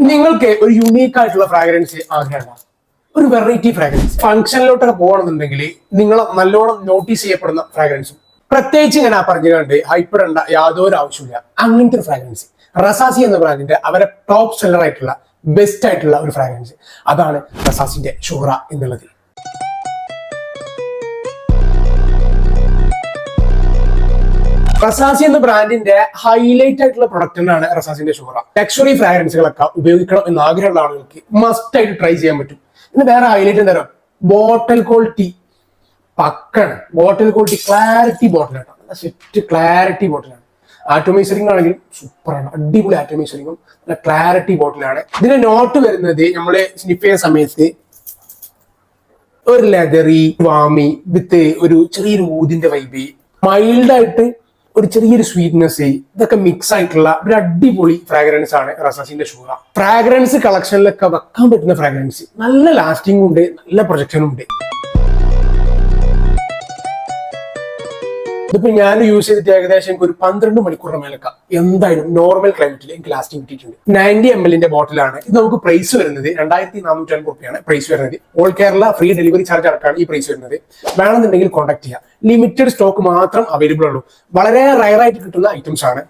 നിങ്ങൾക്ക് ഒരു യുണീക്ക് ആയിട്ടുള്ള ഫ്രാഗ്രൻസ് ആഗ്രഹമാണ്, ഒരു വെറൈറ്റി ഫ്രാഗ്രൻസ് ഫംഗ്ഷനിലോട്ടൊക്കെ പോകണമെന്നുണ്ടെങ്കിൽ നിങ്ങൾ നല്ലോണം നോട്ടീസ് ചെയ്യപ്പെടുന്ന ഫ്രാഗ്രൻസും, പ്രത്യേകിച്ച് ഞാൻ പറഞ്ഞു കണ്ട് ഹൈപ്പിടേണ്ട യാതൊരു ആവശ്യമില്ല. അങ്ങനത്തെ ഒരു ഫ്രാഗ്രൻസ് റസാസി എന്ന ബ്രാൻഡിന്റെ അവരെ ടോപ്പ് സെല്ലർ ആയിട്ടുള്ള ബെസ്റ്റ് ആയിട്ടുള്ള ഒരു ഫ്രാഗ്രൻസ്, അതാണ് റസാസിന്റെ ഷുഹറ എന്നുള്ളത്. റസാസി എന്ന ബ്രാൻഡിന്റെ ഹൈലൈറ്റ് ആയിട്ടുള്ള പ്രൊഡക്റ്റ് തന്നെയാണ് റസാസിന്റെ ഷുഹറ. ലക്ഷറി ഫ്രാഗ്രൻസുകളൊക്കെ ഉപയോഗിക്കണം എന്ന് ആഗ്രഹമുള്ള ആളുകൾക്ക് മസ്റ്റ് ആയിട്ട് ട്രൈ ചെയ്യാൻ പറ്റും. ഇന്ന് വേറെ ഹൈലൈറ്റ് എന്താ, ബോട്ടിൽ ക്വാളിറ്റി പക്കാണ്. ബോട്ടിൽ ക്വാളിറ്റി ക്ലാരിറ്റി ബോട്ടിലാണ്, നല്ല സെറ്റ് ക്ലാരിറ്റി ബോട്ടിലാണ്. ആറ്റോമൈസറിംഗ് ആണെങ്കിലും സൂപ്പറാണ്, അടിപൊളി ആറ്റോമൈസറിംഗും നല്ല ക്ലാരിറ്റി ബോട്ടിലാണ്. ഇതിന്റെ നോട്ട് വരുന്നത് നമ്മള് സ്നിഫ് ചെയ്യുന്ന സമയത്ത് ഒരു ലെതറി വാമി വിത്ത് ഒരു ചെറിയൊരു ഊതിന്റെ വൈബ്, മൈൽഡ് ആയിട്ട് ഒരു ചെറിയൊരു സ്വീറ്റ്നെസ്, ഇതൊക്കെ മിക്സ് ആയിട്ടുള്ള ഒരു അടിപൊളി ഫ്രാഗ്രൻസ് ആണ് റസാസിന്റെ ഷുഹറ. ഫ്രാഗ്രൻസ് കളക്ഷനിലൊക്കെ വെക്കാൻ പറ്റുന്ന ഫ്രാഗ്രൻസ്, നല്ല ലാസ്റ്റിംഗും ഉണ്ട്, നല്ല പ്രൊജക്ഷനും ഉണ്ട്. ഇതിപ്പോ ഞാൻ യൂസ് ചെയ്തിട്ട് ഏകദേശം ഒരു 12 മണിക്കൂറിന് മേലൊക്കെ എന്തായാലും നോർമൽ ക്ലൈമറ്റിൽ എനിക്ക് ലാസ്റ്റിംഗ് കിട്ടിയിട്ടുണ്ട്. 90 ml ബോട്ടിലാണ് ഇത്. നമുക്ക് പ്രൈസ് വരുന്നത് 2450 രൂപയാണ് പ്രൈസ് വരുന്നത്. All Kerala free delivery charge അടക്കമാണ് ഈ പ്രൈസ് വരുന്നത്. വേണമെന്നുണ്ടെങ്കിൽ കോൺടാക്ട് ചെയ്യാം. ലിമിറ്റഡ് സ്റ്റോക്ക് മാത്രം അവൈലബിൾ ഉള്ളൂ. വളരെ റയർ ആയിട്ട് കിട്ടുന്ന ഐറ്റംസ് ആണ്.